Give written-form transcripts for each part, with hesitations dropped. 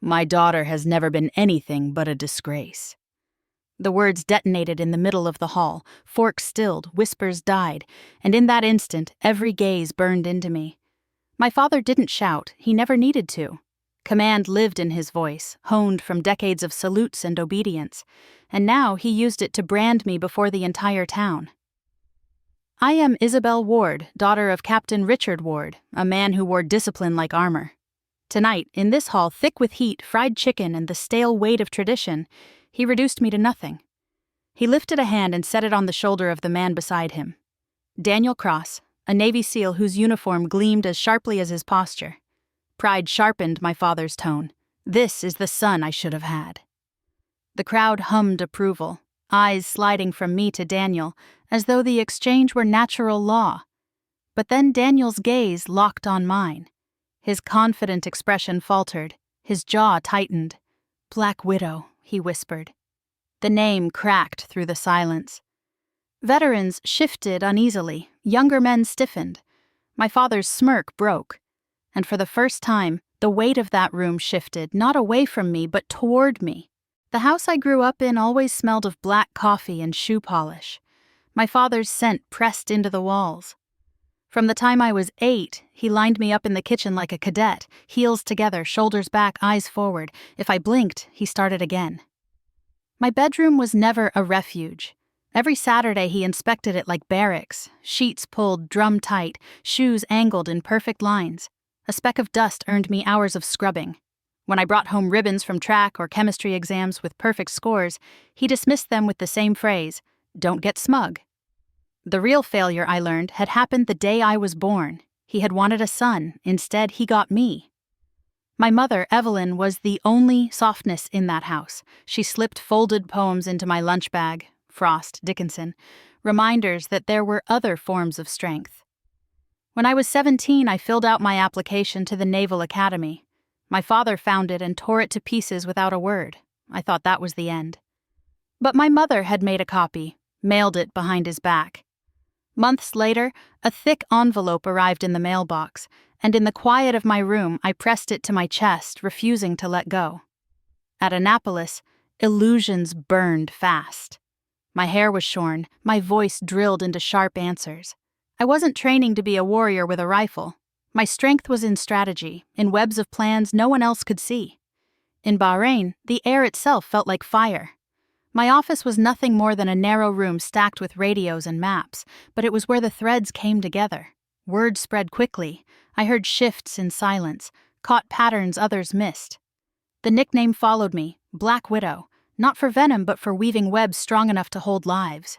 My daughter has never been anything but a disgrace." The words detonated in the middle of the hall, forks stilled, whispers died, and in that instant, every gaze burned into me. My father didn't shout, he never needed to. Command lived in his voice, honed from decades of salutes and obedience, and now he used it to brand me before the entire town. "I am Isabel Ward, daughter of Captain Richard Ward, a man who wore discipline like armor. Tonight, in this hall thick with heat, fried chicken, and the stale weight of tradition, he reduced me to nothing." He lifted a hand and set it on the shoulder of the man beside him. Daniel Cross, a Navy SEAL whose uniform gleamed as sharply as his posture. Pride sharpened my father's tone. "This is the son I should have had." The crowd hummed approval, eyes sliding from me to Daniel, as though the exchange were natural law. But then Daniel's gaze locked on mine. His confident expression faltered, his jaw tightened. "Black Widow," he whispered. The name cracked through the silence. Veterans shifted uneasily, younger men stiffened. My father's smirk broke. And for the first time, the weight of that room shifted, not away from me, but toward me. The house I grew up in always smelled of black coffee and shoe polish. My father's scent pressed into the walls. From the time I was 8, he lined me up in the kitchen like a cadet, heels together, shoulders back, eyes forward. If I blinked, he started again. My bedroom was never a refuge. Every Saturday he inspected it like barracks, sheets pulled drum tight, shoes angled in perfect lines. A speck of dust earned me hours of scrubbing. When I brought home ribbons from track or chemistry exams with perfect scores, he dismissed them with the same phrase, "Don't get smug." The real failure, I learned, had happened the day I was born. He had wanted a son. Instead, he got me. My mother, Evelyn, was the only softness in that house. She slipped folded poems into my lunch bag, Frost, Dickinson, reminders that there were other forms of strength. When I was 17, I filled out my application to the Naval Academy. My father found it and tore it to pieces without a word. I thought that was the end. But my mother had made a copy, mailed it behind his back. Months later, a thick envelope arrived in the mailbox, and in the quiet of my room, I pressed it to my chest, refusing to let go. At Annapolis, illusions burned fast. My hair was shorn, my voice drilled into sharp answers. I wasn't training to be a warrior with a rifle. My strength was in strategy, in webs of plans no one else could see. In Bahrain, the air itself felt like fire. My office was nothing more than a narrow room stacked with radios and maps, but it was where the threads came together. Word spread quickly. I heard shifts in silence, caught patterns others missed. The nickname followed me, Black Widow, not for venom but for weaving webs strong enough to hold lives.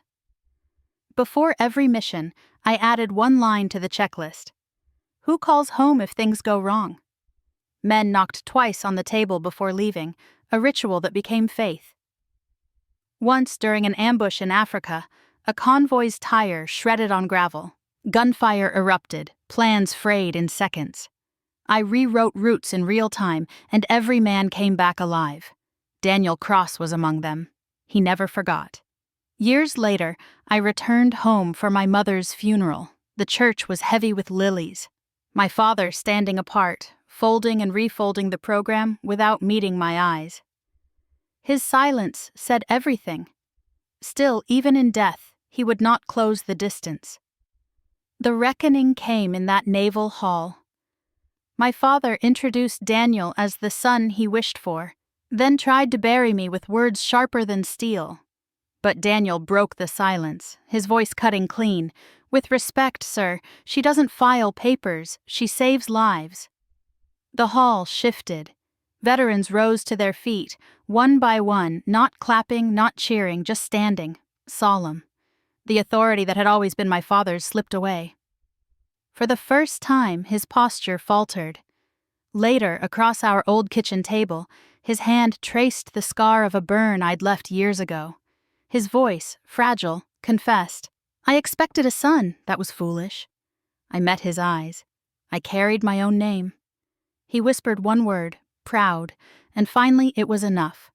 Before every mission, I added one line to the checklist. Who calls home if things go wrong? Men knocked twice on the table before leaving, a ritual that became faith. Once, during an ambush in Africa, a convoy's tire shredded on gravel. Gunfire erupted, plans frayed in seconds. I rewrote routes in real time, and every man came back alive. Daniel Cross was among them. He never forgot. Years later, I returned home for my mother's funeral. The church was heavy with lilies. My father standing apart, folding and refolding the program without meeting my eyes. His silence said everything. Still, even in death, he would not close the distance. The reckoning came in that naval hall. My father introduced Daniel as the son he wished for, then tried to bury me with words sharper than steel. But Daniel broke the silence, his voice cutting clean. "With respect, sir, she doesn't file papers, she saves lives." The hall shifted. Veterans rose to their feet, one by one, not clapping, not cheering, just standing, solemn. The authority that had always been my father's slipped away. For the first time, his posture faltered. Later, across our old kitchen table, his hand traced the scar of a burn I'd left years ago. His voice, fragile, confessed, "I expected a son, that was foolish." I met his eyes. I carried my own name. He whispered one word, proud, and finally it was enough.